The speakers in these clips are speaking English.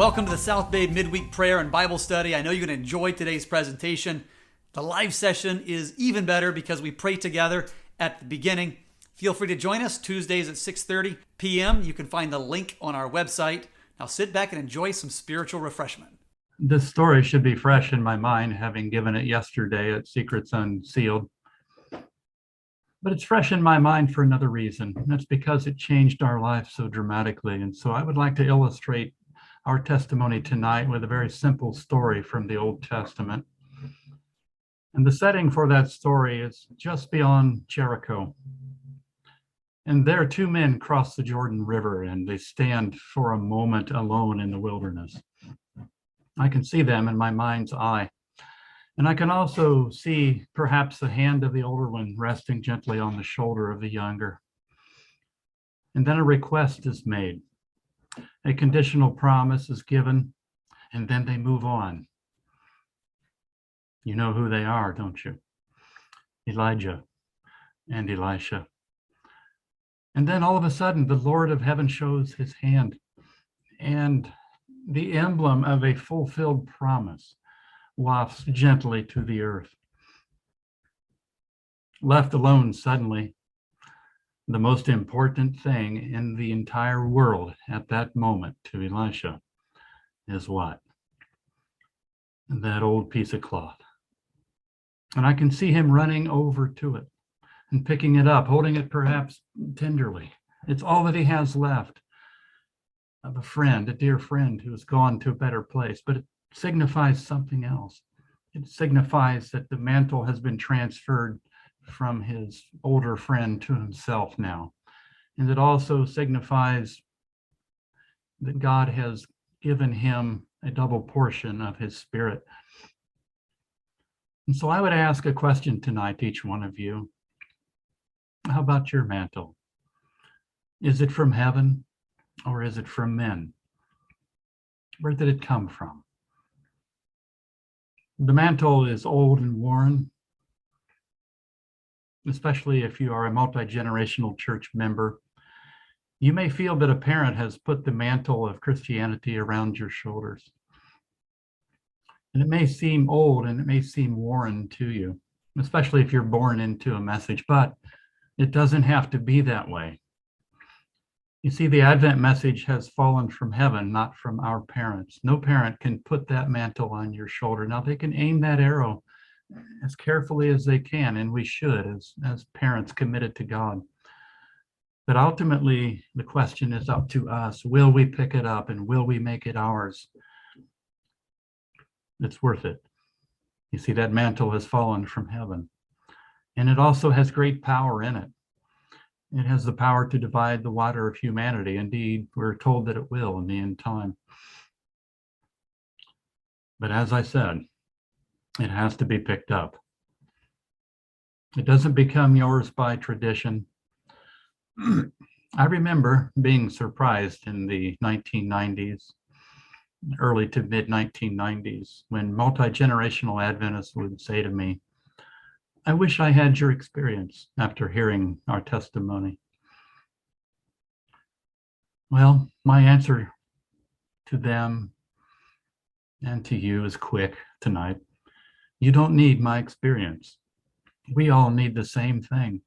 Welcome to the South Bay Midweek Prayer and Bible Study. I know you're going to enjoy today's presentation. The live session is even better because we pray together at the beginning. Feel free to join us Tuesdays at 6:30 p.m. You can find the link on our website. Now sit back and enjoy some spiritual refreshment. This story should be fresh in my mind, having given it yesterday at Secrets Unsealed. But it's fresh in my mind for another reason. That's because it changed our life so dramatically. And so I would like to illustrate our testimony tonight with a very simple story from the Old Testament. And the setting for that story is just beyond Jericho. And there 2 men cross the Jordan River and they stand for a moment alone in the wilderness. I can see them in my mind's eye. And I can also see perhaps the hand of the older one resting gently on the shoulder of the younger. And then a request is made. A conditional promise is given, and then they move on. You know who they are, don't you? Elijah and Elisha. And then all of a sudden, the Lord of heaven shows his hand, and the emblem of a fulfilled promise wafts gently to the earth. Left alone suddenly, the most important thing in the entire world at that moment to Elisha is what? That old piece of cloth. And I can see him running over to it and picking it up, holding it perhaps tenderly. It's all that he has left of a friend, a dear friend who has gone to a better place, but it signifies something else. It signifies that the mantle has been transferred from his older friend to himself now. And it also signifies that God has given him a double portion of his spirit. And so I would ask a question tonight to each one of you. How about your mantle? Is it from heaven or is it from men? Where did it come from? The mantle is old and worn, especially if you are a multi-generational church member. You may feel that a parent has put the mantle of Christianity around your shoulders. And it may seem old and it may seem worn to you, especially if you're born into a message, but it doesn't have to be that way. You see, the Advent message has fallen from heaven, not from our parents. No parent can put that mantle on your shoulder. Now, they can aim that arrow as carefully as they can, and we should as parents committed to God. But ultimately, the question is up to us. Will we pick it up and will we make it ours? It's worth it. You see, that mantle has fallen from heaven, and it also has great power in it. It has the power to divide the water of humanity. Indeed, we're told that it will in the end time. But as I said, it has to be picked up. It doesn't become yours by tradition. I remember being surprised in the 1990s, early to mid 1990s, when multi-generational Adventists would say to me, I wish I had your experience after hearing our testimony. Well, my answer to them and to you is quick tonight. You don't need my experience. We all need the same thing.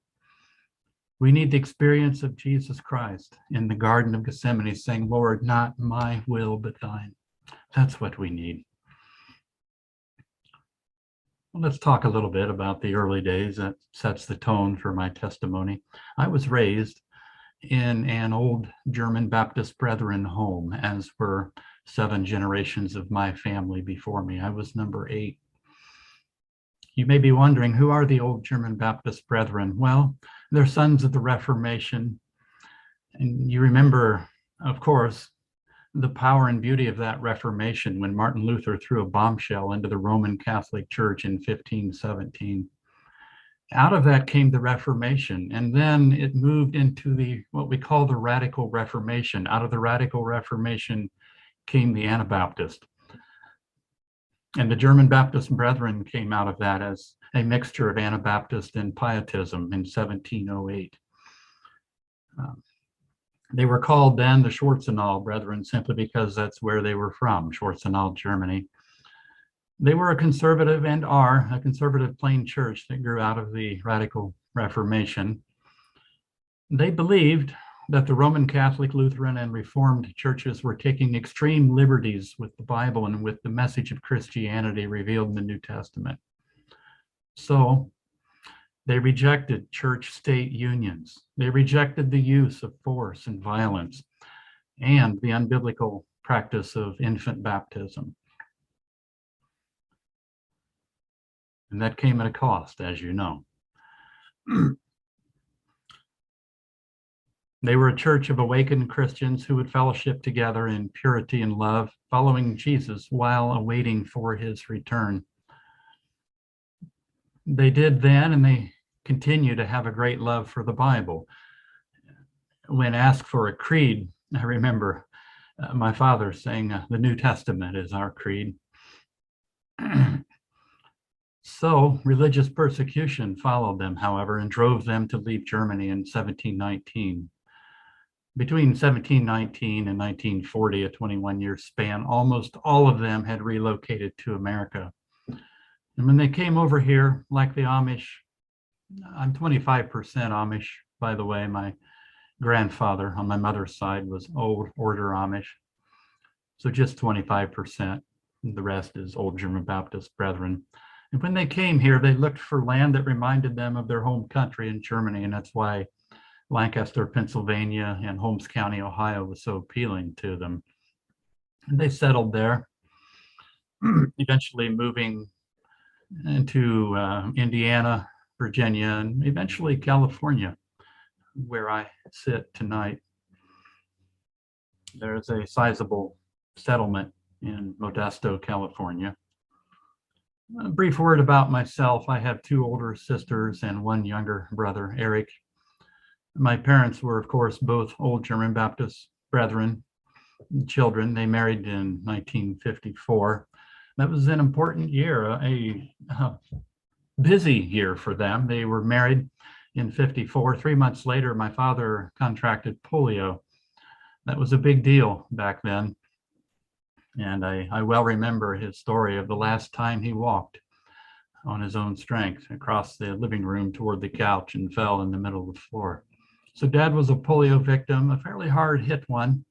We need the experience of Jesus Christ in the Garden of Gethsemane saying, Lord, not my will, but thine. That's what we need. Let's talk a little bit about the early days. That sets the tone for my testimony. I was raised in an old German Baptist Brethren home, as were 7 generations of my family before me. I was number 8. You may be wondering, who are the old German Baptist Brethren? Well, they're sons of the Reformation. And you remember, of course, the power and beauty of that Reformation when Martin Luther threw a bombshell into the Roman Catholic Church in 1517. Out of that came the Reformation, and then it moved into what we call the Radical Reformation. Out of the Radical Reformation came the Anabaptist. And the German Baptist Brethren came out of that as a mixture of Anabaptist and Pietism in 1708. They were called then the Schwarzenau Brethren simply because that's where they were from, Schwarzenau, Germany. They were a conservative and are a conservative plain church that grew out of the Radical Reformation. They believed that the Roman Catholic, Lutheran, and Reformed churches were taking extreme liberties with the Bible and with the message of Christianity revealed in the New Testament. So they rejected church-state unions. They rejected the use of force and violence and the unbiblical practice of infant baptism. And that came at a cost, as you know. They were a church of awakened Christians who would fellowship together in purity and love, following Jesus while awaiting for his return. They did then, and they continue to have a great love for the Bible. When asked for a creed, I remember my father saying, the New Testament is our creed. So religious persecution followed them, however, and drove them to leave Germany in 1719. Between 1719 and 1940, a 21-year span, almost all of them had relocated to America. And when they came over here, like the Amish, I'm 25% Amish, by the way. My grandfather on my mother's side was old order Amish. So just 25%. The rest is old German Baptist brethren. And when they came here, they looked for land that reminded them of their home country in Germany. And that's why Lancaster, Pennsylvania, and Holmes County, Ohio was so appealing to them. And they settled there, eventually moving into Indiana, Virginia, and eventually California, where I sit tonight. There's a sizable settlement in Modesto, California. A brief word about myself. I have two older sisters and one younger brother, Eric. My parents were, of course, both old German Baptist brethren, children. They married in 1954. That was an important year, a busy year for them. They were married in 54. 3 months later, my father contracted polio. That was a big deal back then. And I well remember his story of the last time he walked on his own strength across the living room toward the couch and fell in the middle of the floor. So Dad was a polio victim, a fairly hard hit one,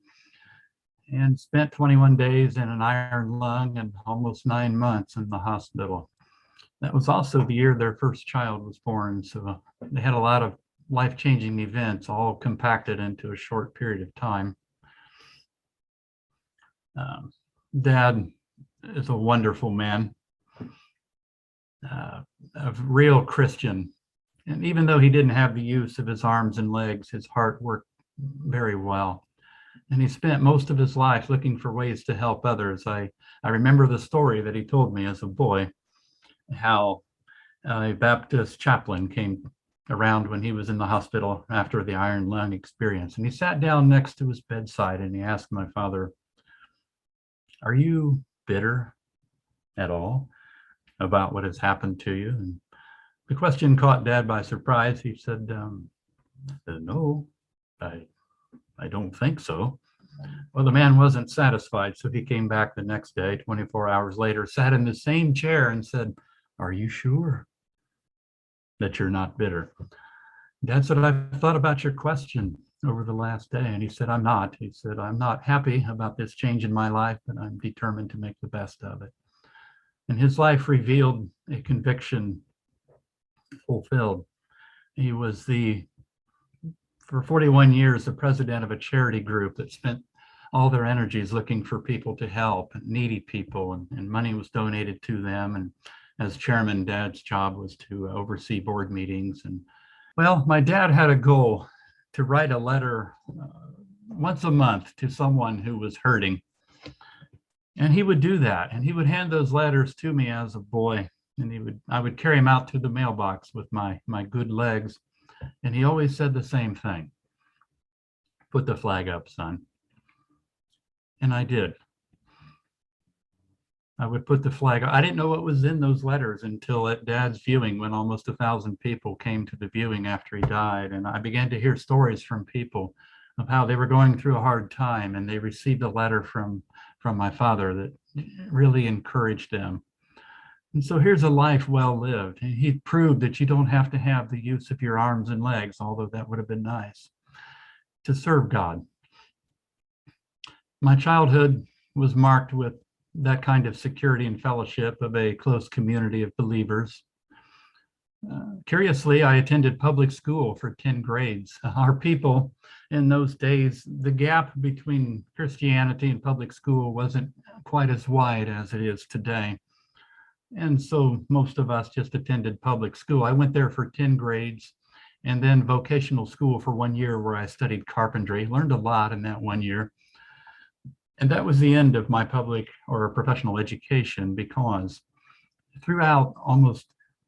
and spent 21 days in an iron lung and almost 9 months in the hospital. That was also the year their first child was born. So they had a lot of life-changing events all compacted into a short period of time. Dad is a wonderful man, a real Christian. And even though he didn't have the use of his arms and legs, his heart worked very well. And he spent most of his life looking for ways to help others. I remember the story that he told me as a boy, how a Baptist chaplain came around when he was in the hospital after the iron lung experience. And he sat down next to his bedside and he asked my father, "Are you bitter at all about what has happened to you?" And the question caught Dad by surprise. He said, "No, I don't think so." Well, the man wasn't satisfied, so he came back the next day, 24 hours later, sat in the same chair and said, "Are you sure that you're not bitter?" Dad said, "I've thought about your question over the last day." And he said, "I'm not." He said, "I'm not happy about this change in my life, but I'm determined to make the best of it." And his life revealed a conviction fulfilled. He was for 41 years, the president of a charity group that spent all their energies looking for people to help, needy people, and money was donated to them. And as chairman, Dad's job was to oversee board meetings. And well, my dad had a goal to write a letter once a month to someone who was hurting. And he would do that. And he would hand those letters to me as a boy. And I would carry him out to the mailbox with my good legs. And he always said the same thing: "Put the flag up, son." And I did. I would put the flag. I didn't know what was in those letters until at Dad's viewing, when almost 1,000 people came to the viewing after he died. And I began to hear stories from people of how they were going through a hard time, and they received a letter from my father that really encouraged them. And so here's a life well lived. He proved that you don't have to have the use of your arms and legs, although that would have been nice, to serve God. My childhood was marked with that kind of security and fellowship of a close community of believers. Curiously, I attended public school for 10 grades. Our people in those days, the gap between Christianity and public school wasn't quite as wide as it is today. And so most of us just attended public school. I went there for 10 grades and then vocational school for 1 year where I studied carpentry, learned a lot in that 1 year. And that was the end of my public or professional education, because throughout almost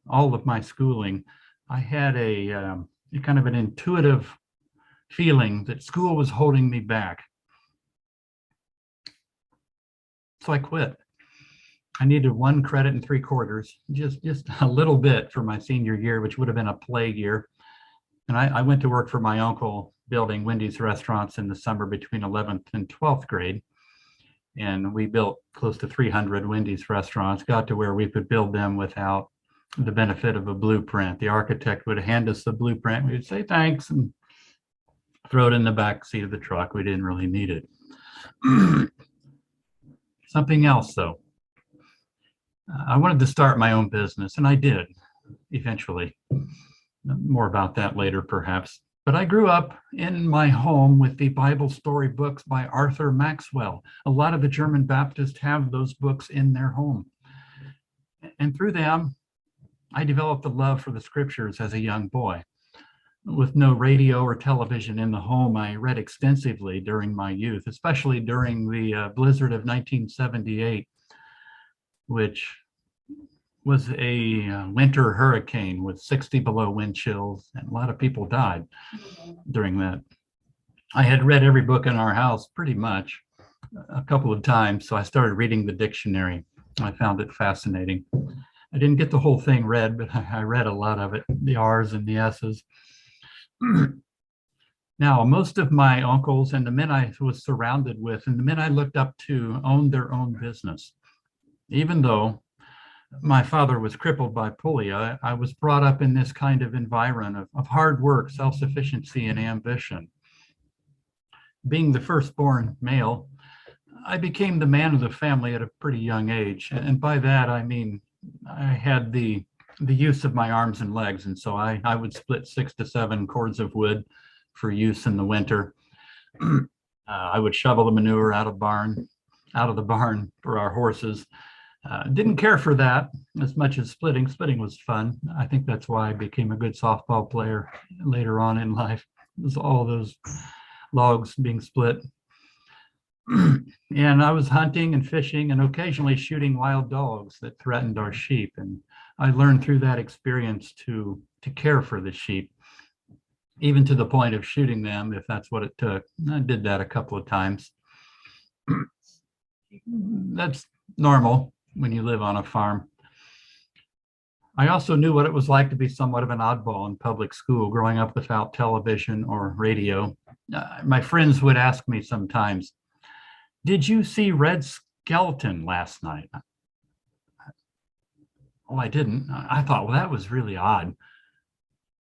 all of my schooling, I had a kind of an intuitive feeling that school was holding me back. So I quit. I needed 1 credit and 3/4, just a little bit for my senior year, which would have been a plague year. And I went to work for my uncle building Wendy's restaurants in the summer between 11th and 12th grade. And we built close to 300 Wendy's restaurants, got to where we could build them without the benefit of a blueprint. The architect would hand us the blueprint. We would say thanks and throw it in the back seat of the truck. We didn't really need it. Something else, though. I wanted to start my own business, and I did eventually. More about that later, perhaps. But I grew up in my home with the Bible story books by Arthur Maxwell. A lot of the German Baptists have those books in their home. And through them, I developed a love for the scriptures as a young boy. With no radio or television in the home, I read extensively during my youth, especially during the blizzard of 1978, which was a winter hurricane with 60 below wind chills, and a lot of people died during that. I had read every book in our house pretty much a couple of times, so I started reading the dictionary. I found it fascinating. I didn't get the whole thing read, but I read a lot of it, the R's and the S's. Now, most of my uncles and the men I was surrounded with and the men I looked up to owned their own business. Even though my father was crippled by polio, I was brought up in this kind of environment of hard work, self-sufficiency, and ambition. Being the firstborn male, I became the man of the family at a pretty young age. And by that, I mean, I had the use of my arms and legs. And so I would split 6 to 7 cords of wood for use in the winter. I would shovel the manure out of the barn for our horses. Didn't care for that as much as splitting. Splitting was fun. I think that's why I became a good softball player later on in life. It was all those logs being split. And I was hunting and fishing and occasionally shooting wild dogs that threatened our sheep. And I learned through that experience to care for the sheep, even to the point of shooting them if that's what it took. I did that a couple of times. That's normal when you live on a farm. I also knew what it was like to be somewhat of an oddball in public school, growing up without television or radio. My friends would ask me sometimes, "Did you see Red Skeleton last night?" Oh, I didn't. I thought, well, that was really odd.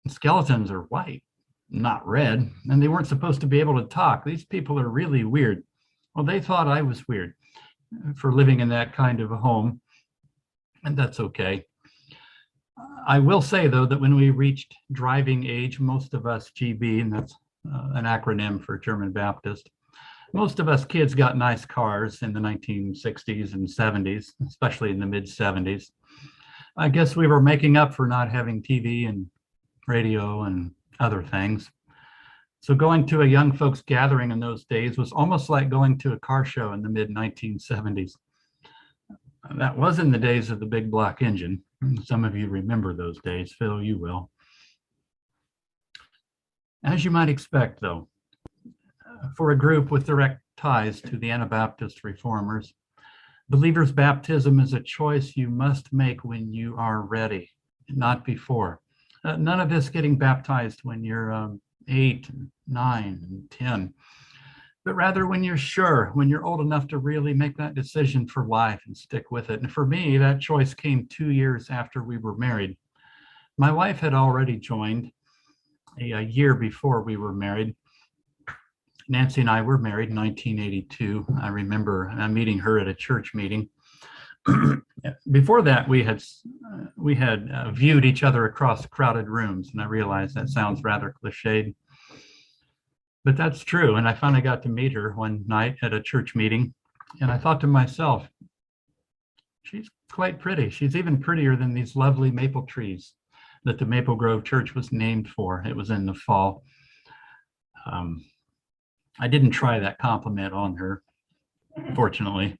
Skeletons are white, not red, and they weren't supposed to be able to talk. These people are really weird. Well, they thought I was weird for living in that kind of a home, and that's okay. I will say, though, that when we reached driving age, most of us GB, and that's an acronym for German Baptist, most of us kids got nice cars in the 1960s and 70s, especially in the mid 70s. I guess we were making up for not having TV and radio and other things. So going to a young folks gathering in those days was almost like going to a car show in the mid 1970s. That was in the days of the big block engine. Some of you remember those days. Phil, you will. As you might expect, though, for a group with direct ties to the Anabaptist reformers, believer's baptism is a choice you must make when you are ready, not before. None of this getting baptized when you're 8, and 9, and 10, but rather when you're sure, when you're old enough to really make that decision for life and stick with it. And for me, that choice came 2 years after we were married. My wife had already joined a year before we were married. Nancy and I were married in 1982. I remember meeting her at a church meeting. Before that, we had viewed each other across crowded rooms, and I realized that sounds rather cliched, but that's true. And I finally got to meet her one night at a church meeting, and I thought to myself, she's quite pretty. She's even prettier than these lovely maple trees that the Maple Grove Church was named for. It was in the fall. I didn't try that compliment on her, fortunately.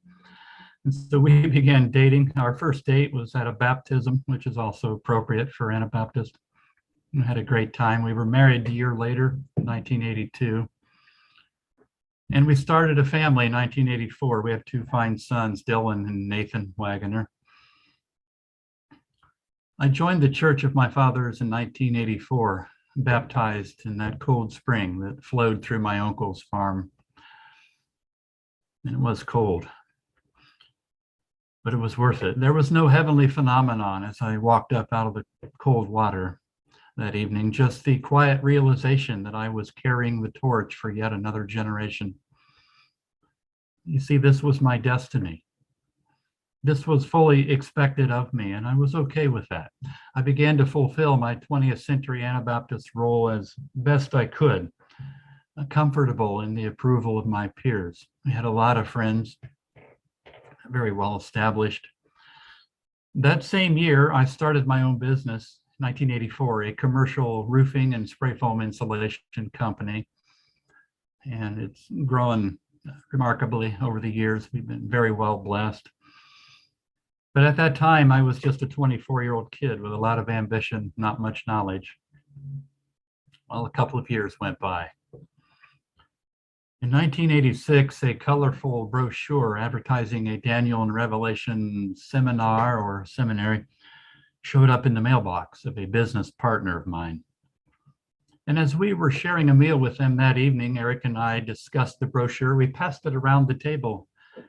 And so we began dating. Our first date was at a baptism, which is also appropriate for AnaBaptist. We had a great time. We were married a year later, 1982. And we started a family in 1984. We have 2 fine sons, Dylan and Nathan Wagoner. I joined the church of my fathers in 1984, baptized in that cold spring that flowed through my uncle's farm. And it was cold, but it was worth it. There was no heavenly phenomenon as I walked up out of the cold water that evening, just the quiet realization that I was carrying the torch for yet another generation. You see, this was my destiny. This was fully expected of me, and I was okay with that. I began to fulfill my 20th century Anabaptist role as best I could, comfortable in the approval of my peers. We had a lot of friends, very well established. That same year, I started my own business, 1984, a commercial roofing and spray foam insulation company. And it's grown remarkably over the years. We've been very well blessed. But at that time, I was just a 24-year-old kid with a lot of ambition, not much knowledge. Well, a couple of years went by. In 1986, a colorful brochure advertising a Daniel and Revelation seminar or seminary showed up in the mailbox of a business partner of mine. And as we were sharing a meal with them that evening, Eric and I discussed the brochure. We passed it around the table,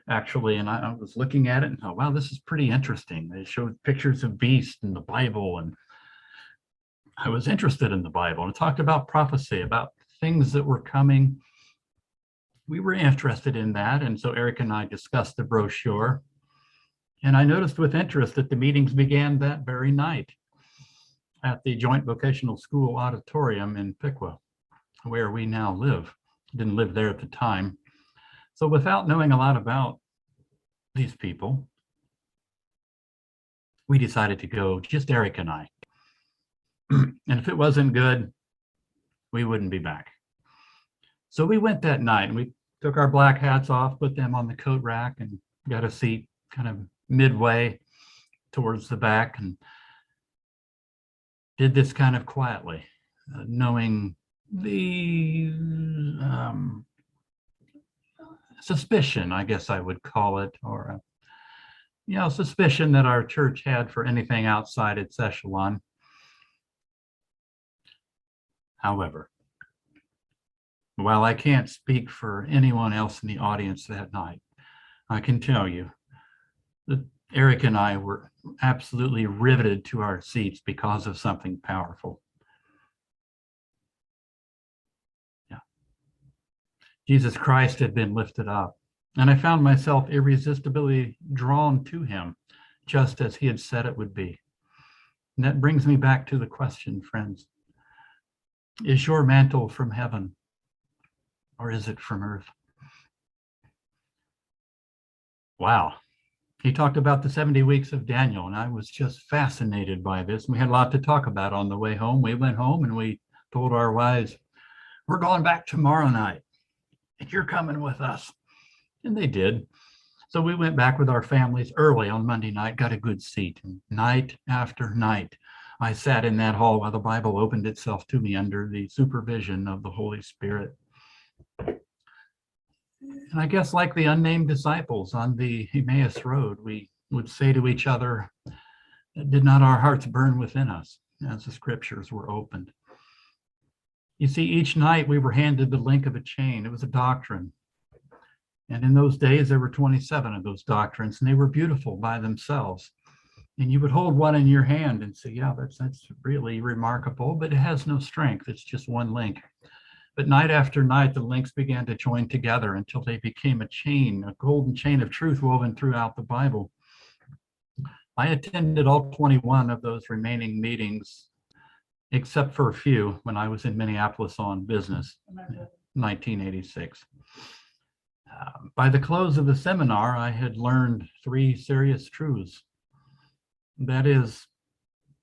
actually, and I was looking at it and thought, wow, this is pretty interesting. They showed pictures of beasts in the Bible, and I was interested in the Bible, and it talked about prophecy, about things that were coming. We were interested in that, and so Eric and I discussed the brochure, and I noticed with interest that the meetings began that very night at the Joint Vocational School Auditorium in Piqua, where we now live. Didn't live there at the time. So without knowing a lot about these people, we decided to go, just Eric and I. And if it wasn't good, we wouldn't be back. So we went that night, and we took our black hats off, put them on the coat rack, and got a seat kind of midway towards the back, and did this kind of quietly, knowing the suspicion, I guess I would call it, or suspicion that our church had for anything outside its echelon. However, while I can't speak for anyone else in the audience that night, I can tell you that Eric and I were absolutely riveted to our seats because of something powerful. Yeah. Jesus Christ had been lifted up, and I found myself irresistibly drawn to him, just as he had said it would be. And that brings me back to the question, friends. Is your mantle from heaven, or is it from earth? Wow. He talked about the 70 weeks of Daniel, and I was just fascinated by this. We had a lot to talk about on the way home. We went home and we told our wives, we're going back tomorrow night, and you're coming with us. And they did. So we went back with our families early on Monday night, got a good seat. And night after night, I sat in that hall while the Bible opened itself to me under the supervision of the Holy Spirit. And I guess like the unnamed disciples on the Emmaus Road, we would say to each other, did not our hearts burn within us as the scriptures were opened? You see, each night we were handed the link of a chain. It was a doctrine. And in those days, there were 27 of those doctrines, and they were beautiful by themselves. And you would hold one in your hand and say, yeah, that's really remarkable, but it has no strength. It's just one link. But night after night, the links began to join together until they became a chain, a golden chain of truth woven throughout the Bible. I attended all 21 of those remaining meetings, except for a few when I was in Minneapolis on business, 1986. By the close of the seminar, I had learned 3 serious truths. That is,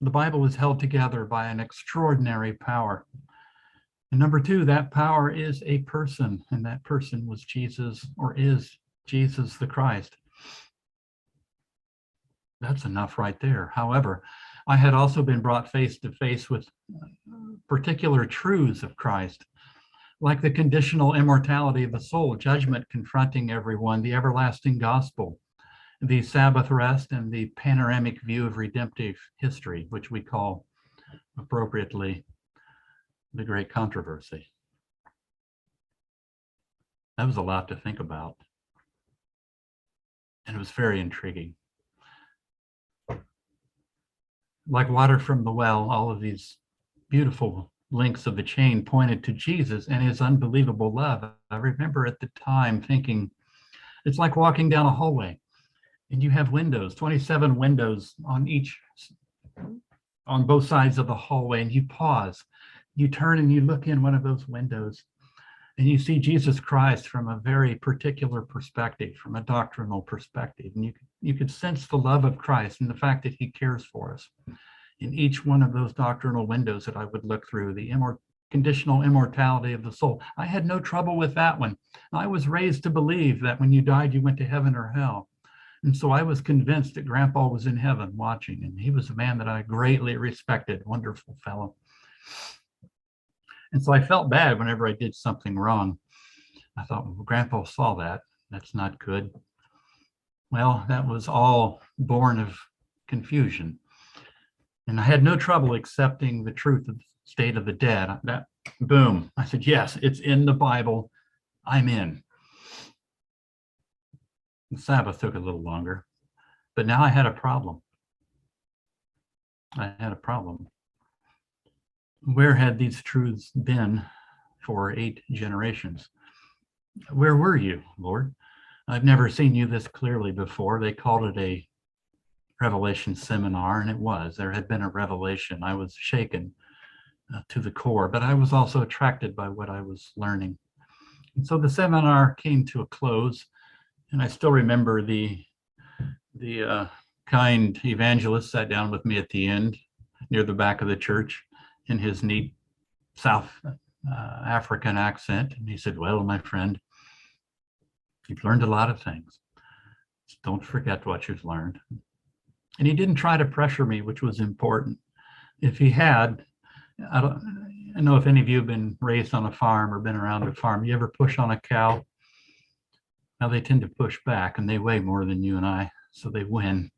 the Bible is held together by an extraordinary power. And number 2, that power is a person, and that person was Jesus, or is Jesus the Christ. That's enough right there. However, I had also been brought face to face with particular truths of Christ, like the conditional immortality of the soul, judgment confronting everyone, the everlasting gospel, the Sabbath rest, and the panoramic view of redemptive history, which we call appropriately the great controversy. That was a lot to think about, and it was very intriguing. Like water from the well, all of these beautiful links of the chain pointed to Jesus and his unbelievable love. I remember at the time thinking, it's like walking down a hallway, and you have windows, 27 windows on both sides of the hallway, and you pause, you turn and you look in one of those windows, and you see Jesus Christ from a very particular perspective, from a doctrinal perspective, and you could sense the love of Christ and the fact that he cares for us. In each one of those doctrinal windows that I would look through, the conditional immortality of the soul, I had no trouble with that one. I was raised to believe that when you died, you went to heaven or hell. And so I was convinced that Grandpa was in heaven watching, and he was a man that I greatly respected, wonderful fellow. And so I felt bad whenever I did something wrong. I thought, well, Grandpa saw that. That's not good. Well, that was all born of confusion. And I had no trouble accepting the truth of the state of the dead. That, boom, I said, yes, it's in the Bible. I'm in. The Sabbath took a little longer, but now I had a problem. Where had these truths been for 8 generations? Where were you, Lord? I've never seen you this clearly before. They called it a revelation seminar, and it was. There had been a revelation. I was shaken to the core, but I was also attracted by what I was learning. And so the seminar came to a close, and I still remember the kind evangelist sat down with me at the end near the back of the church in his neat South African accent. And he said, well, my friend, you've learned a lot of things. Just don't forget what you've learned. And he didn't try to pressure me, which was important. If he had, I don't know if any of you have been raised on a farm or been around a farm. You ever push on a cow? Now they tend to push back, and they weigh more than you and I, so they win.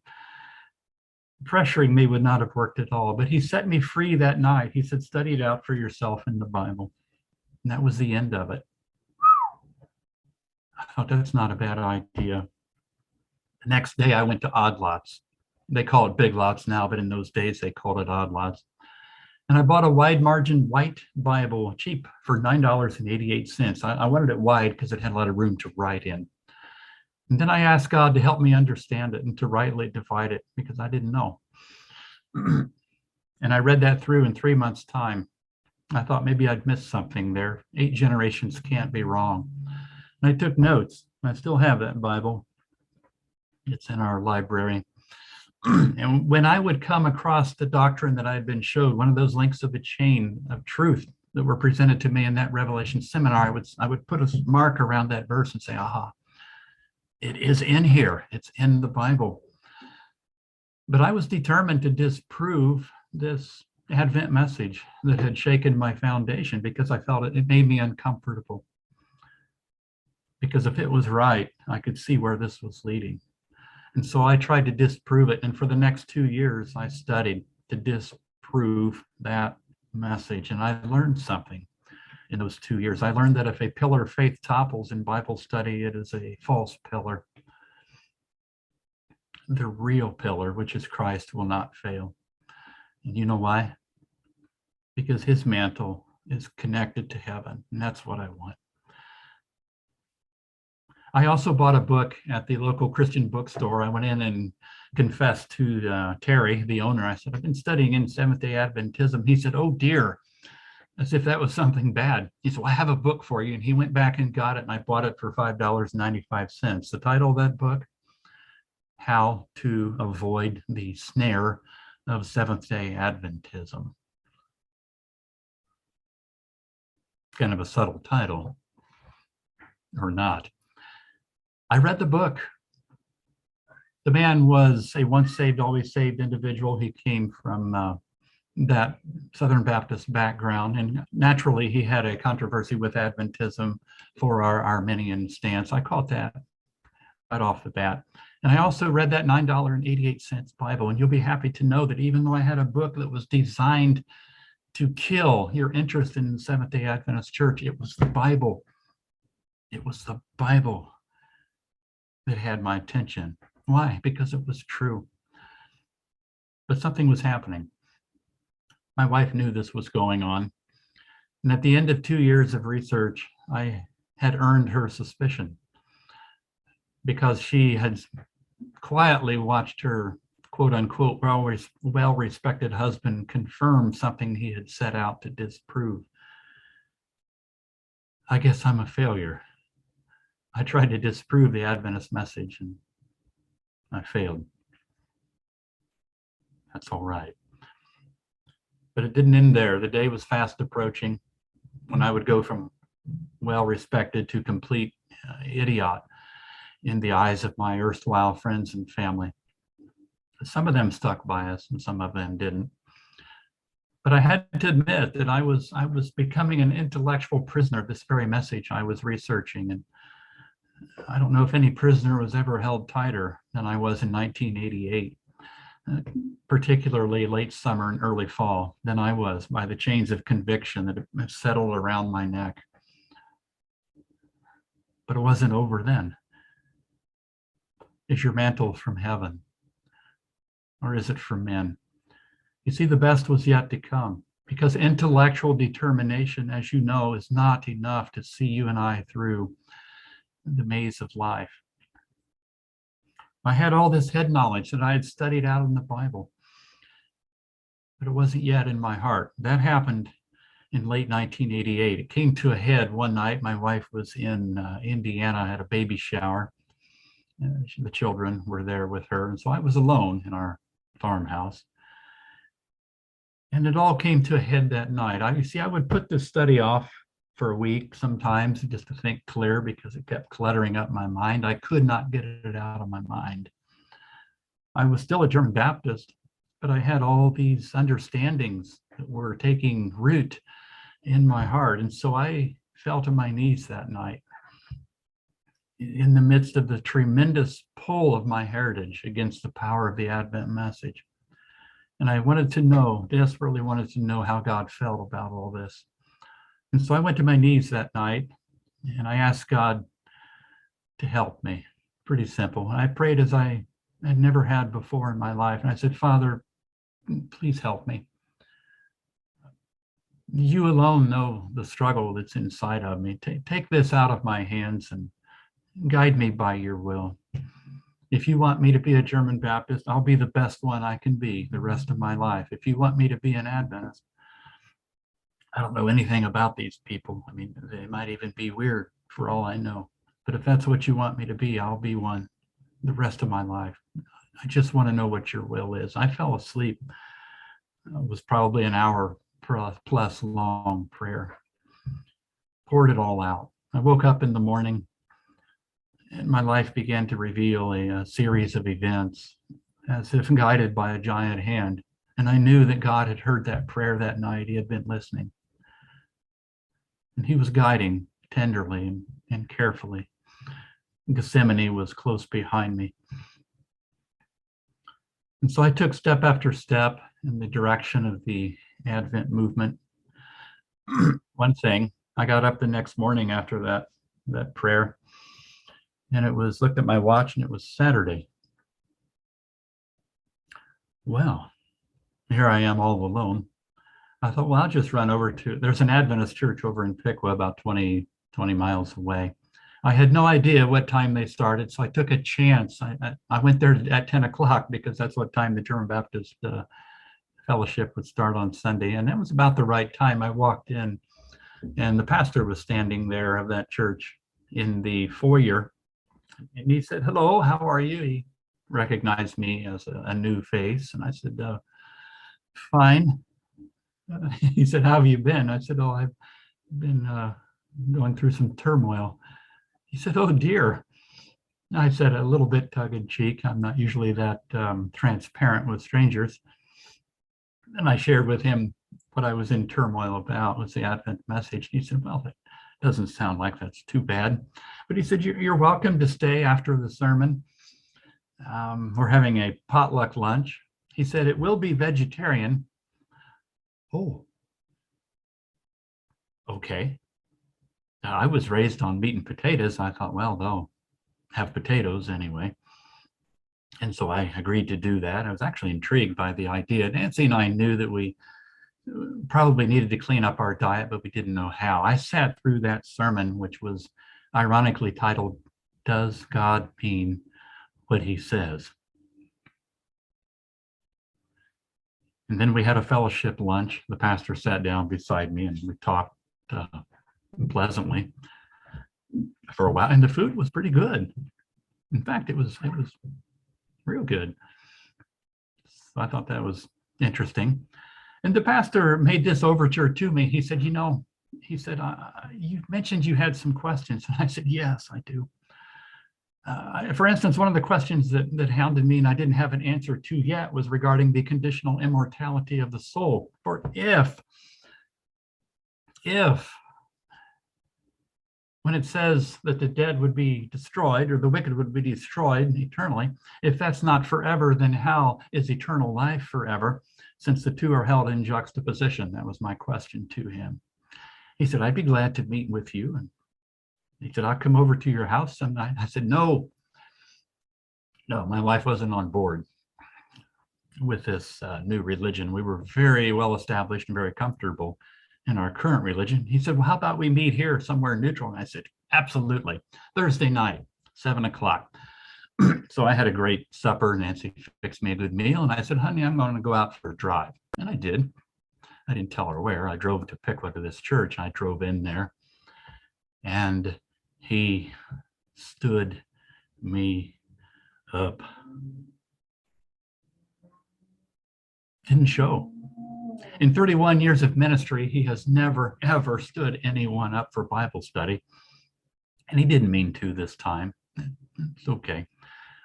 Pressuring me would not have worked at all, but he set me free that night. He said, study it out for yourself in the Bible. And that was the end of it. I thought, that's not a bad idea. The next day I went to Odd Lots. They call it Big Lots now, but in those days they called it Odd Lots. And I bought a wide margin white Bible, cheap, for $9.88. I wanted it wide because it had a lot of room to write in. And then I asked God to help me understand it and to rightly divide it, because I didn't know. And I read that through in 3 months' time. I thought maybe I'd missed something there. 8 generations can't be wrong. And I took notes. I still have that Bible. It's in our library. And when I would come across the doctrine that I had been showed, one of those links of a chain of truth that were presented to me in that Revelation seminar, I would put a mark around that verse and say, aha, it is in here. It's in the Bible. But I was determined to disprove this Advent message that had shaken my foundation, because I felt it made me uncomfortable. Because if it was right, I could see where this was leading. And so I tried to disprove it. And for the next 2 years, I studied to disprove that message. And I learned something. in those 2 years. I learned that if a pillar of faith topples in Bible study, it is a false pillar. The real pillar, which is Christ, will not fail. And you know why? Because his mantle is connected to heaven, and that's what I want. I also bought a book at the local Christian bookstore. I went in and confessed to Terry, the owner. I said, I've been studying in Seventh-day Adventism. He said, oh dear, as if that was something bad. He said, well, I have a book for you. And he went back and got it, and I bought it for $5.95. The title of that book, How to Avoid the Snare of Seventh-day Adventism. Kind of a subtle title, or not. I read the book. The man was a once saved, always saved individual. He came from that Southern Baptist background, and naturally he had a controversy with Adventism for our Arminian stance. I caught that right off the bat. And I also read that $9.88 Bible, and you'll be happy to know that even though I had a book that was designed to kill your interest in the Seventh-day Adventist Church, it was the Bible. It was the Bible that had my attention. Why? Because it was true. But something was happening. My wife knew this was going on. And at the end of 2 years of research, I had earned her suspicion because she had quietly watched her quote unquote well-respected husband confirm something he had set out to disprove. I guess I'm a failure. I tried to disprove the Adventist message and I failed. That's all right. But it didn't end there. The day was fast approaching when I would go from well-respected to complete idiot in the eyes of my erstwhile friends and family. Some of them stuck by us and some of them didn't. But I had to admit that I was becoming an intellectual prisoner of this very message I was researching. And I don't know if any prisoner was ever held tighter than I was in 1988, particularly late summer and early fall, than I was by the chains of conviction that have settled around my neck. But it wasn't over then. Is your mantle from heaven, or is it from men? You see, the best was yet to come, because intellectual determination, as you know, is not enough to see you and I through the maze of life. I had all this head knowledge that I had studied out in the Bible, but it wasn't yet in my heart. That happened in late 1988. It came to a head one night. My wife was in Indiana, had a baby shower. The children were there with her, and so I was alone in our farmhouse. And it all came to a head that night. I would put this study off for a week sometimes just to think clear because it kept cluttering up my mind. I could not get it out of my mind. I was still a German Baptist, but I had all these understandings that were taking root in my heart. And so I fell to my knees that night in the midst of the tremendous pull of my heritage against the power of the Advent message. And I desperately wanted to know how God felt about all this. And so I went to my knees that night and I asked God to help me. Pretty simple. I prayed as I had never had before in my life. And I said, Father, please help me. You alone know the struggle that's inside of me. Take this out of my hands and guide me by your will. If you want me to be a German Baptist, I'll be the best one I can be the rest of my life. If you want me to be an Adventist, I don't know anything about these people. I mean, they might even be weird for all I know. But if that's what you want me to be, I'll be one the rest of my life. I just want to know what your will is. I fell asleep. It was probably an hour plus long prayer. Poured it all out. I woke up in the morning and my life began to reveal a series of events as if guided by a giant hand. And I knew that God had heard that prayer that night. He had been listening. And he was guiding tenderly and carefully. Gethsemane was close behind me. And so I took step after step in the direction of the Advent movement. One thing I got up the next morning after that prayer, and looked at my watch, and it was Saturday. Well, here I am all alone. I thought, well, I'll just run over there's an Adventist church over in Piqua, about 20 miles away. I had no idea what time they started, so I took a chance. I went there at 10 o'clock because that's what time the German Baptist fellowship would start on Sunday. And that was about the right time. I walked in, and the pastor was standing there of that church in the foyer. And he said, "Hello, how are you?" He recognized me as a new face. And I said, "Fine." He said, "How have you been?" I said, "Oh, I've been going through some turmoil." He said, "Oh dear." I said, a little bit tongue in cheek, I'm not usually that transparent with strangers. And I shared with him what I was in turmoil about was the Advent message. He said, "Well, that doesn't sound like that's too bad." But he said, "You're welcome to stay after the sermon. We're having a potluck lunch." He said, "It will be vegetarian." Oh, okay. I was raised on meat and potatoes. I thought, well, they'll have potatoes anyway. And so I agreed to do that. I was actually intrigued by the idea. Nancy and I knew that we probably needed to clean up our diet, but we didn't know how. I sat through that sermon, which was ironically titled, "Does God Mean What He Says?" And then we had a fellowship lunch. The pastor sat down beside me and we talked pleasantly for a while, and the food was pretty good. In fact, it was real good. So I thought that was interesting. And the pastor made this overture to me. He said, "You mentioned you had some questions." And I said, "Yes, I do." For instance, one of the questions that hounded me and I didn't have an answer to yet was regarding the conditional immortality of the soul. For if when it says that the dead would be destroyed or the wicked would be destroyed eternally, if that's not forever, then how is eternal life forever, since the two are held in juxtaposition? That was my question to him. He said, "I'd be glad to meet with you." And he said, "I'll come over to your house some night." I said, No, my wife wasn't on board with this new religion. We were very well established and very comfortable in our current religion. He said, "Well, how about we meet here somewhere neutral?" And I said, "Absolutely. Thursday night, 7 o'clock. So I had a great supper. Nancy fixed me a good meal. And I said, "Honey, I'm going to go out for a drive." And I did. I didn't tell her where. I drove to Piqua to this church. I drove in there. And he stood me up. Didn't show. In 31 years of ministry, he has never, ever stood anyone up for Bible study. And he didn't mean to this time. It's okay.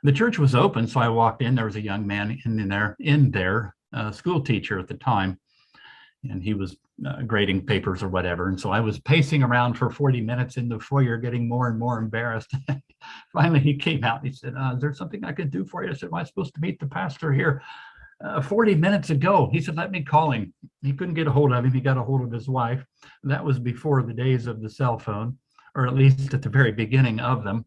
The church was open, so I walked in. There was a young man in there, a school teacher at the time, and he was grading papers or whatever. And so I was pacing around for 40 minutes in the foyer, getting more and more embarrassed. Finally, he came out. He said, "Is there something I can do for you?" I said, "Am I supposed to meet the pastor here 40 minutes ago?" He said, "Let me call him." He couldn't get a hold of him. He got a hold of his wife. That was before the days of the cell phone, or at least at the very beginning of them.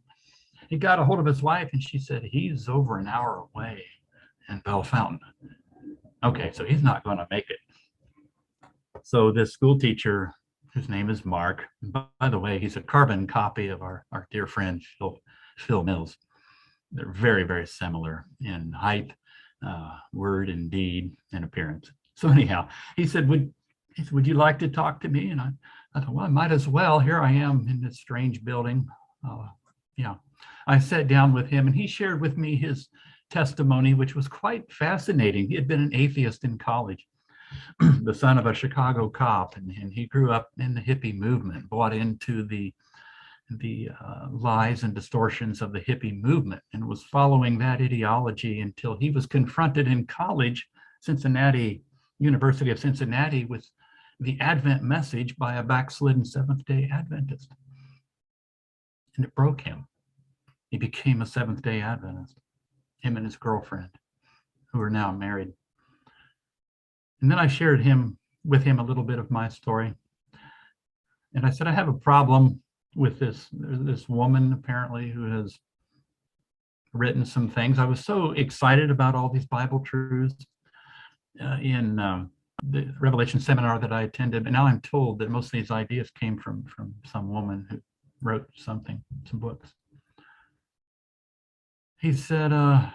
He got a hold of his wife, and she said, "He's over an hour away in Bell Fountain." Okay, so he's not going to make it. So this school teacher, whose name is Mark, by the way, he's a carbon copy of our dear friend Phil Mills. They're very, very similar in height, word and deed and appearance. So anyhow, he said, would you like to talk to me? And I thought, well, I might as well. Here I am in this strange building. I sat down with him, and he shared with me his testimony, which was quite fascinating. He had been an atheist in college, the son of a Chicago cop, and he grew up in the hippie movement, bought into the lies and distortions of the hippie movement, and was following that ideology until he was confronted in college, University of Cincinnati, with the Advent message by a backslidden Seventh-day Adventist. And it broke him. He became a Seventh-day Adventist, him and his girlfriend, who are now married. And then I shared with him a little bit of my story. And I said, I have a problem with this woman apparently who has written some things. I was so excited about all these Bible truths in the Revelation seminar that I attended, but now I'm told that most of these ideas came from some woman who wrote some books. He said, I'll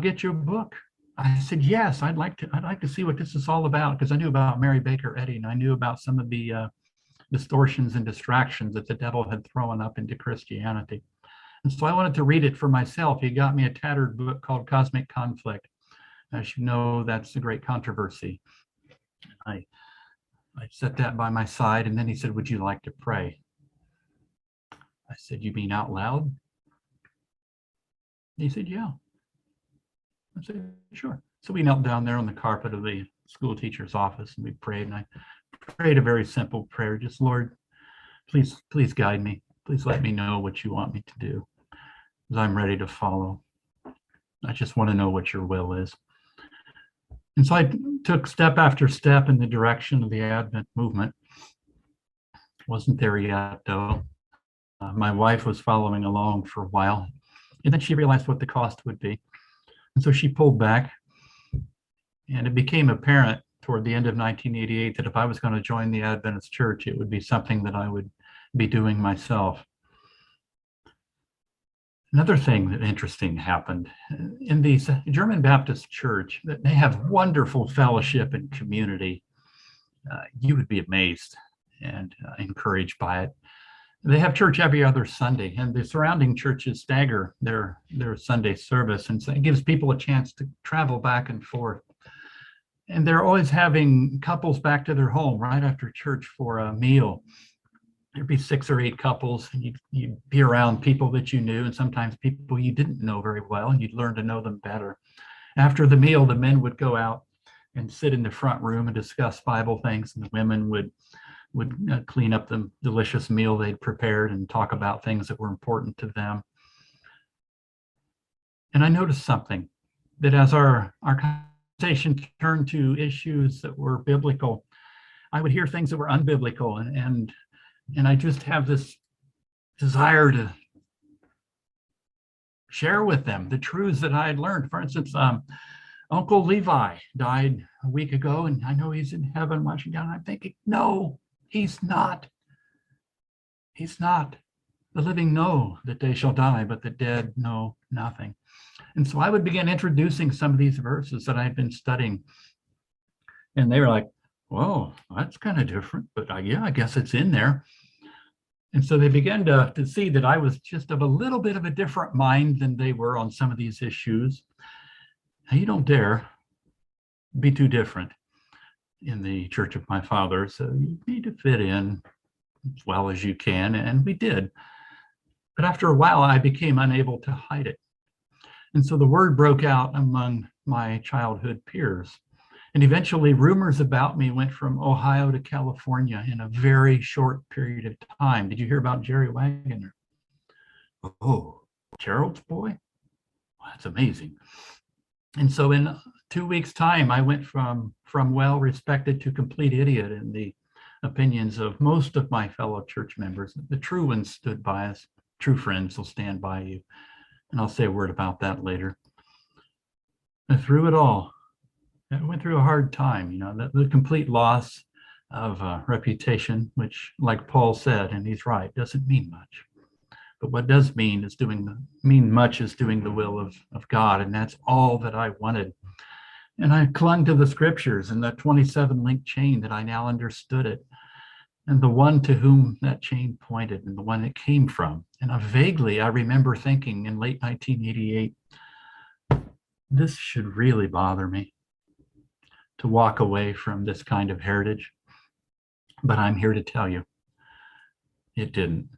get you a book. I said, yes, I'd like to see what this is all about, because I knew about Mary Baker Eddy, and I knew about some of the distortions and distractions that the devil had thrown up into Christianity. And so I wanted to read it for myself. He got me a tattered book called Cosmic Conflict. As you know, that's a great controversy. I set that by my side, and then he said, would you like to pray? I said, you mean out loud? He said, yeah. I said, sure. So we knelt down there on the carpet of the school teacher's office, and we prayed, and I prayed a very simple prayer. Just, Lord, please guide me. Please let me know what you want me to do, because I'm ready to follow. I just want to know what your will is. And so I took step after step in the direction of the Advent movement. Wasn't there yet, though. My wife was following along for a while, and then she realized what the cost would be. And so she pulled back, and it became apparent toward the end of 1988 that if I was going to join the Adventist church, it would be something that I would be doing myself. Another thing that interesting happened in the German Baptist church, that they have wonderful fellowship and community. You would be amazed and encouraged by it. They have church every other Sunday, and the surrounding churches stagger their Sunday service, and so it gives people a chance to travel back and forth. And they're always having couples back to their home right after church for a meal. There'd be 6 or 8 couples, and you'd be around people that you knew, and sometimes people you didn't know very well, and you'd learn to know them better. After the meal, the men would go out and sit in the front room and discuss Bible things, and the women would clean up the delicious meal they'd prepared and talk about things that were important to them. And I noticed something, that as our conversation turned to issues that were biblical, I would hear things that were unbiblical, and I just have this desire to share with them the truths that I had learned. For instance, Uncle Levi died a week ago, and I know he's in heaven watching down. I'm thinking, no, he's not. He's not. The living know that they shall die, but the dead know nothing. And so I would begin introducing some of these verses that I had been studying. And they were like, whoa, that's kind of different, but yeah, I guess it's in there. And so they began to see that I was just of a little bit of a different mind than they were on some of these issues. Now, you don't dare be too different in the church of my father, so you need to fit in as well as you can, and we did. But after a while, I became unable to hide it. And so the word broke out among my childhood peers. And eventually rumors about me went from Ohio to California in a very short period of time. Did you hear about Gerry Wagoner? Oh, Gerald's boy? Well, that's amazing. And so in 2 weeks' time, I went from well-respected to complete idiot in the opinions of most of my fellow church members. The true ones stood by us. True friends will stand by you. And I'll say a word about that later. And through it all, I went through a hard time, the complete loss of reputation, which, like Paul said, and he's right, doesn't mean much. But what does mean much is doing the will of God, and that's all that I wanted. And I clung to the scriptures and the 27-link chain that I now understood it, and the one to whom that chain pointed, and the one it came from. And I remember thinking in late 1988, this should really bother me to walk away from this kind of heritage. But I'm here to tell you, it didn't.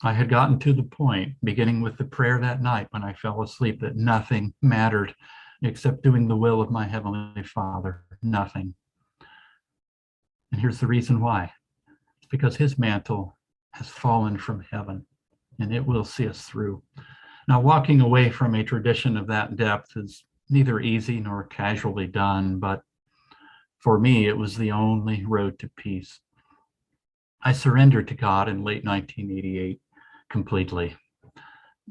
I had gotten to the point, beginning with the prayer that night when I fell asleep, that nothing mattered except doing the will of my Heavenly Father. Nothing. And here's the reason why. It's because his mantle has fallen from heaven, and it will see us through. Now, walking away from a tradition of that depth is neither easy nor casually done, but for me, it was the only road to peace. I surrendered to God in late 1988 completely.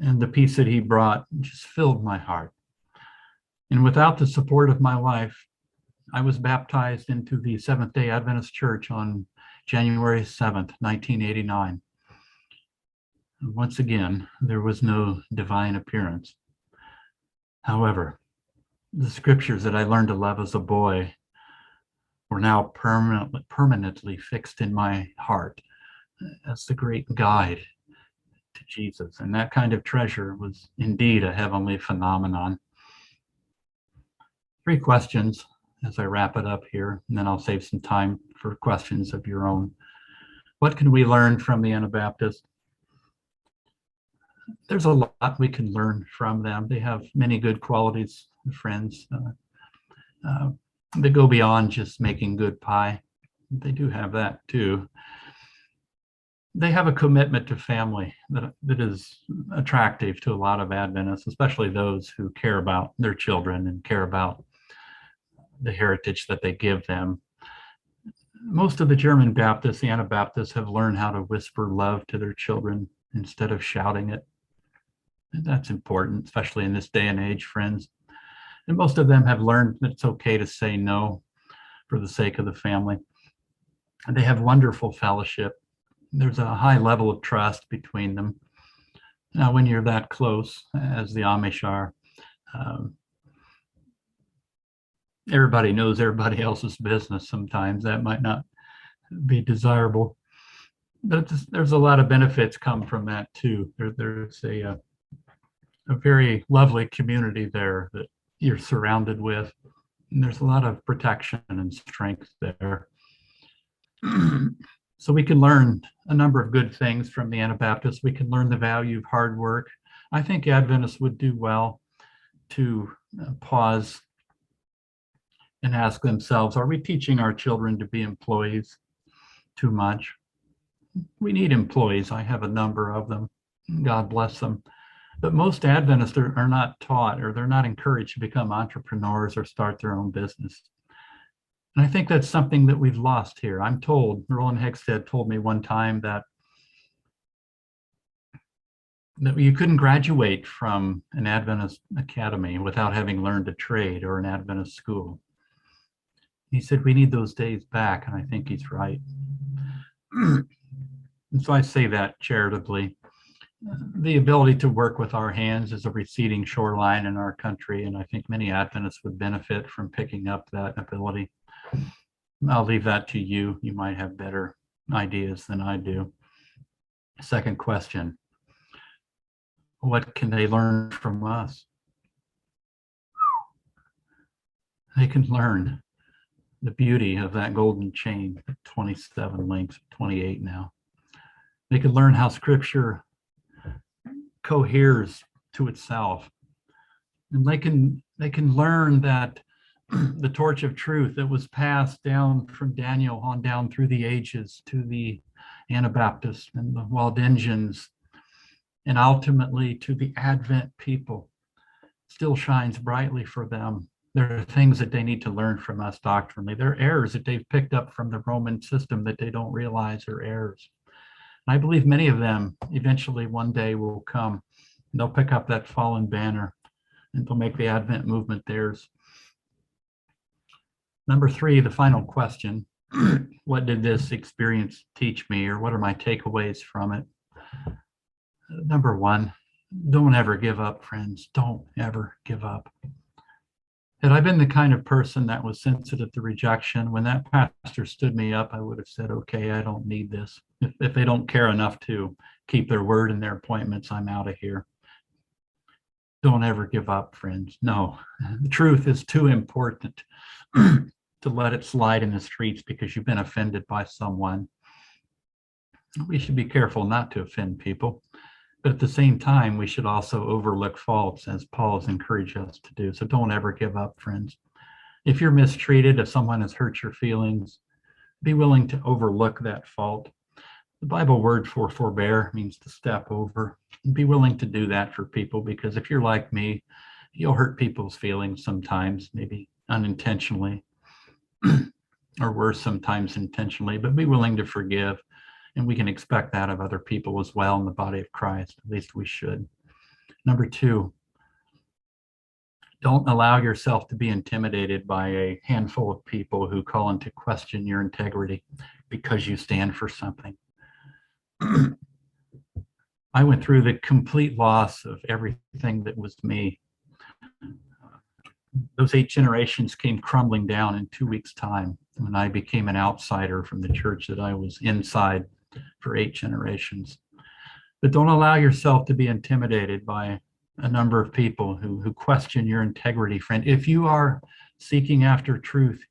And the peace that he brought just filled my heart. And without the support of my wife, I was baptized into the Seventh-day Adventist Church on January 7th, 1989. And once again, there was no divine appearance. However, the scriptures that I learned to love as a boy were now permanently fixed in my heart as the great guide to Jesus. And that kind of treasure was indeed a heavenly phenomenon. 3 questions as I wrap it up here, and then I'll save some time for questions of your own. What can we learn from the Anabaptist? There's a lot we can learn from them. They have many good qualities, friends. They go beyond just making good pie. They do have that too. They have a commitment to family that is attractive to a lot of Adventists, especially those who care about their children and care about the heritage that they give them. Most of the German Baptists, the Anabaptists, have learned how to whisper love to their children instead of shouting it. And that's important, especially in this day and age, friends. And most of them have learned that it's okay to say no for the sake of the family. And they have wonderful fellowship. There's a high level of trust between them. Now, when you're that close, as the Amish are, everybody knows everybody else's business sometimes. That might not be desirable. But there's a lot of benefits come from that too. There's a very lovely community there that you're surrounded with. And there's a lot of protection and strength there. So we can learn a number of good things from the Anabaptists. We can learn the value of hard work. I think Adventists would do well to pause and ask themselves, are we teaching our children to be employees too much? We need employees. I have a number of them. God bless them. But most Adventists are not taught, or they're not encouraged to become entrepreneurs or start their own business. And I think that's something that we've lost here. I'm told, Roland Hegstead told me one time that you couldn't graduate from an Adventist academy without having learned a trade or an Adventist school. He said, we need those days back, and I think he's right. And so I say that charitably. The ability to work with our hands is a receding shoreline in our country, and I think many Adventists would benefit from picking up that ability. I'll leave that to you. You might have better ideas than I do. Second question, what can they learn from us? They can learn the beauty of that golden chain, 27 links, 28 now. They can learn how Scripture coheres to itself. And they can learn that the torch of truth that was passed down from Daniel on down through the ages to the Anabaptists and the Waldensians, and ultimately to the Advent people, still shines brightly for them. There are things that they need to learn from us doctrinally. There are errors that they've picked up from the Roman system that they don't realize are errors. And I believe many of them eventually one day will come. They'll pick up that fallen banner and they'll make the Advent movement theirs. Number 3, the final question. What did this experience teach me, or what are my takeaways from it? Number 1, don't ever give up, friends. Don't ever give up. Had I been the kind of person that was sensitive to rejection, when that pastor stood me up, I would have said, okay, I don't need this. If they don't care enough to keep their word and their appointments, I'm out of here. Don't ever give up, friends. No, the truth is too important to let it slide in the streets because you've been offended by someone. We should be careful not to offend people. But at the same time, we should also overlook faults, as Paul has encouraged us to do. So don't ever give up, friends. If you're mistreated, if someone has hurt your feelings, be willing to overlook that fault. The Bible word for forbear means to step over. Be willing to do that for people, because if you're like me, you'll hurt people's feelings sometimes, maybe unintentionally, or worse, sometimes intentionally, but be willing to forgive. And we can expect that of other people as well in the body of Christ. At least we should. Number 2, don't allow yourself to be intimidated by a handful of people who call into question your integrity because you stand for something. I went through the complete loss of everything that was me. Those 8 generations came crumbling down in 2 weeks' time when I became an outsider from the church that I was inside for 8 generations. But don't allow yourself to be intimidated by a number of people who question your integrity, friend. If you are seeking after truth,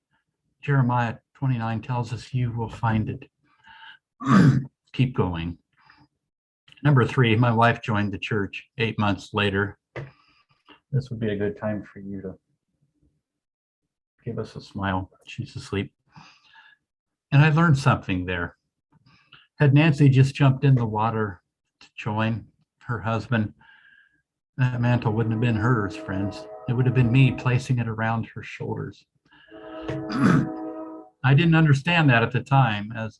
Jeremiah 29 tells us you will find it. Keep going. Number 3, my wife joined the church 8 months later. This would be a good time for you to give us a smile. She's asleep. And I learned something there. Had Nancy just jumped in the water to join her husband, that mantle wouldn't have been hers, friends. It would have been me placing it around her shoulders. I didn't understand that at the time, as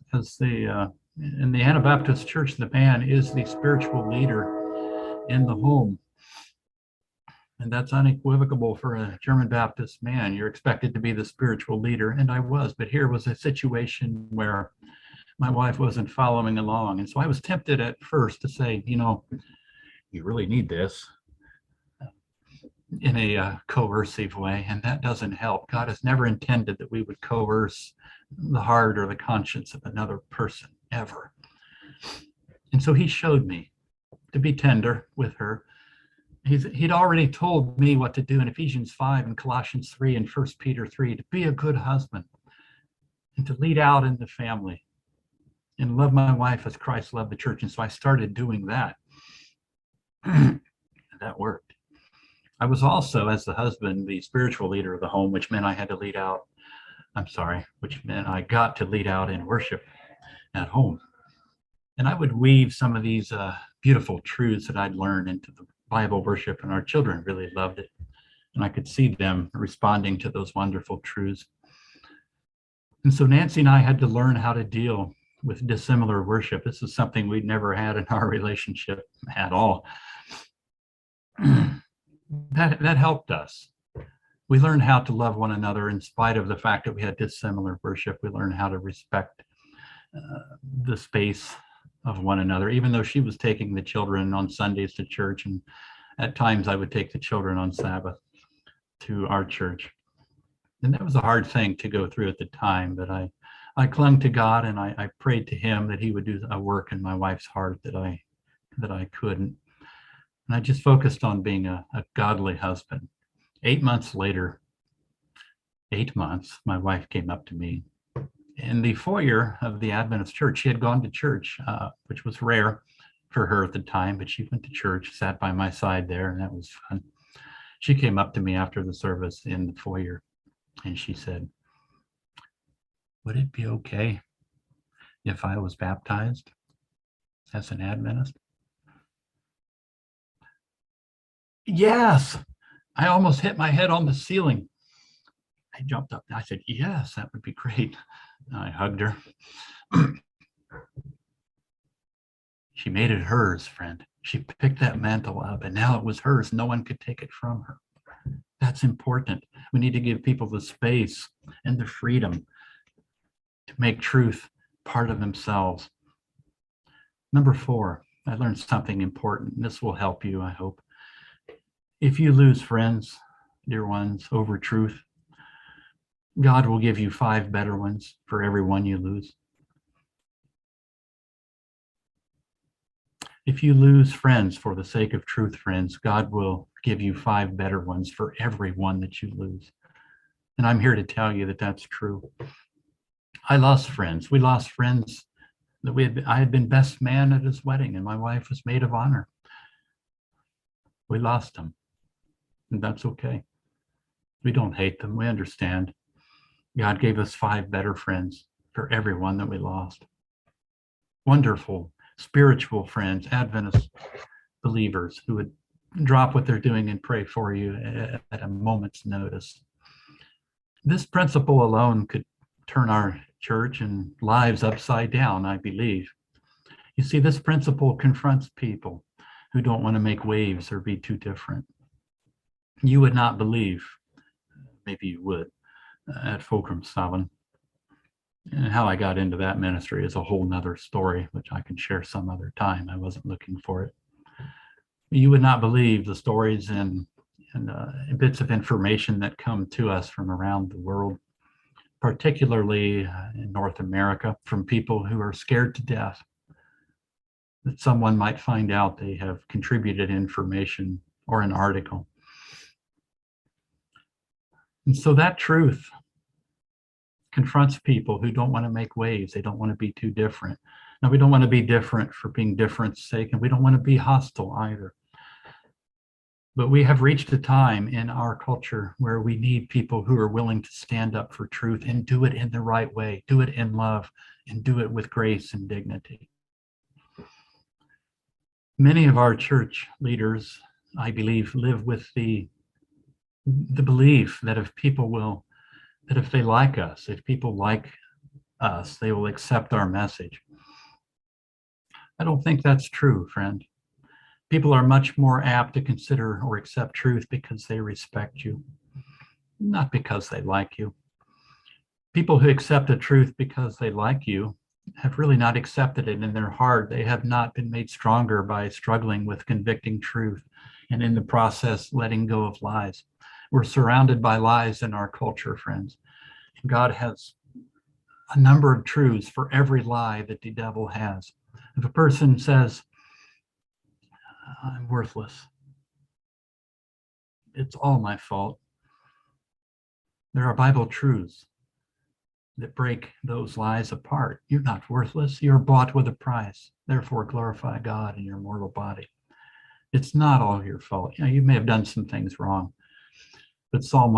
in the AnaBaptist church, the man is the spiritual leader in the home. And that's unequivocal for a German Baptist man. You're expected to be the spiritual leader, and I was. But here was a situation where my wife wasn't following along. And so I was tempted at first to say, you really need this, in a coercive way, and that doesn't help. God has never intended that we would coerce the heart or the conscience of another person, ever. And so he showed me to be tender with her. He'd already told me what to do in Ephesians 5 and Colossians 3 and 1 Peter 3, to be a good husband and to lead out in the family and love my wife as Christ loved the church. And so I started doing that. That worked. I was also, as the husband, the spiritual leader of the home, which meant I had to lead out. Which meant I got to lead out in worship at home. And I would weave some of these beautiful truths that I'd learned into the Bible worship, and our children really loved it. And I could see them responding to those wonderful truths. And so Nancy and I had to learn how to deal with dissimilar worship. This is something we'd never had in our relationship at all. That helped us. We learned how to love one another in spite of the fact that we had dissimilar worship. We learned how to respect the space of one another, even though she was taking the children on Sundays to church, and at times I would take the children on Sabbath to our church. And that was a hard thing to go through at the time, but I clung to God, and I prayed to him that he would do a work in my wife's heart that I couldn't. And I just focused on being a godly husband. 8 months later, 8 months, my wife came up to me in the foyer of the Adventist church. She had gone to church, which was rare for her at the time, but she went to church, sat by my side there, and that was fun. She came up to me after the service in the foyer, and she said, "Would it be okay if I was baptized as an Adventist?" Yes. I almost hit my head on the ceiling. I jumped up. I said, "Yes, that would be great." I hugged her. She made it hers, friend. She picked that mantle up, and now it was hers. No one could take it from her. That's important. We need to give people the space and the freedom to make truth part of themselves. Number 4, I learned something important, and this will help you, I hope. If you lose friends, dear ones, over truth, God will give you 5 better ones for every one you lose. If you lose friends for the sake of truth, friends, God will give you 5 better ones for every one that you lose. And I'm here to tell you that that's true. I lost friends. We lost friends that I had been best man at his wedding, and my wife was maid of honor. We lost them, and that's okay. We don't hate them. We understand. God gave us 5 better friends for everyone that we lost. Wonderful, spiritual friends, Adventist believers who would drop what they're doing and pray for you at a moment's notice. This principle alone could turn our church and lives upside down, I believe. You see, this principle confronts people who don't want to make waves or be too different. You would not believe, maybe you would, at Fulcrum 7. And how I got into that ministry is a whole nother story, which I can share some other time. I wasn't looking for it. You would not believe the stories and bits of information that come to us from around the world, particularly in North America, from people who are scared to death that someone might find out they have contributed information or an article. And so that truth confronts people who don't want to make waves. They don't want to be too different. Now, we don't want to be different for being different's sake, and we don't want to be hostile either. But we have reached a time in our culture where we need people who are willing to stand up for truth and do it in the right way, do it in love, and do it with grace and dignity. Many of our church leaders, I believe, live with the belief that if they like us, if people like us, they will accept our message. I don't think that's true, friend. People are much more apt to consider or accept truth because they respect you, not because they like you. People who accept the truth because they like you have really not accepted it in their heart. They have not been made stronger by struggling with convicting truth and in the process letting go of lies. We're surrounded by lies in our culture, friends. God has a number of truths for every lie that the devil has. If a person says, I'm worthless, it's all my fault, there are Bible truths that break those lies apart. You're not worthless. You're bought with a price. Therefore, glorify God in your mortal body. It's not all your fault. You may have done some things wrong, but Psalm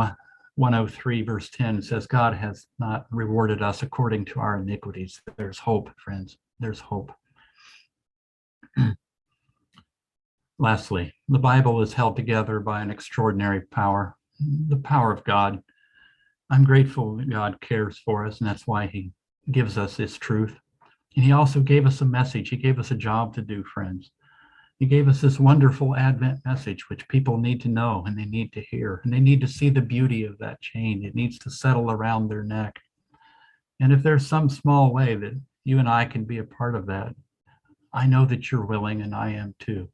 103 verse 10 says, God has not rewarded us according to our iniquities. There's hope, friends. There's hope. Lastly, the Bible is held together by an extraordinary power, the power of God. I'm grateful that God cares for us, and that's why he gives us this truth. And he also gave us a message. He gave us a job to do, friends. He gave us this wonderful Advent message, which people need to know and they need to hear, and they need to see the beauty of that chain. It needs to settle around their neck. And if there's some small way that you and I can be a part of that, I know that you're willing, and I am too.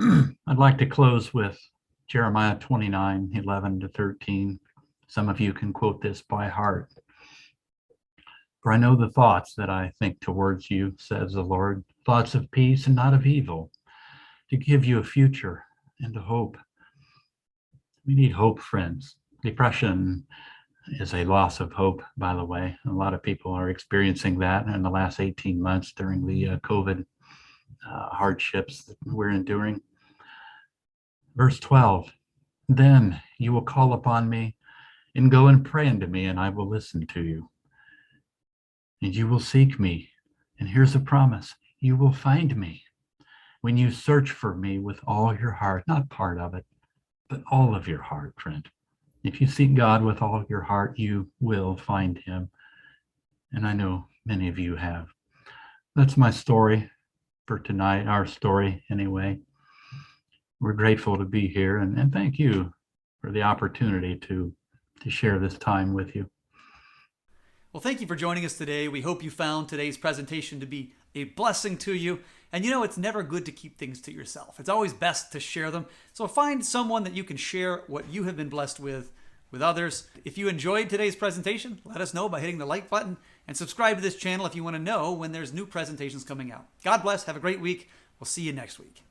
I'd like to close with Jeremiah 29, 11 to 13. Some of you can quote this by heart. For I know the thoughts that I think towards you, says the Lord, thoughts of peace and not of evil, to give you a future and a hope. We need hope, friends. Depression is a loss of hope, by the way. A lot of people are experiencing that in the last 18 months during the COVID hardships that we're enduring. Verse 12, then you will call upon me and go and pray unto me, and I will listen to you. And you will seek me. And here's a promise. You will find me when you search for me with all your heart, not part of it, but all of your heart, friend. If you seek God with all your heart, you will find him. And I know many of you have. That's my story for tonight, our story anyway. We're grateful to be here, and thank you for the opportunity to share this time with you. Well, thank you for joining us today. We hope you found today's presentation to be a blessing to you. And you know, it's never good to keep things to yourself. It's always best to share them. So find someone that you can share what you have been blessed with others. If you enjoyed today's presentation, let us know by hitting the like button, and subscribe to this channel if you want to know when there's new presentations coming out. God bless. Have a great week. We'll see you next week.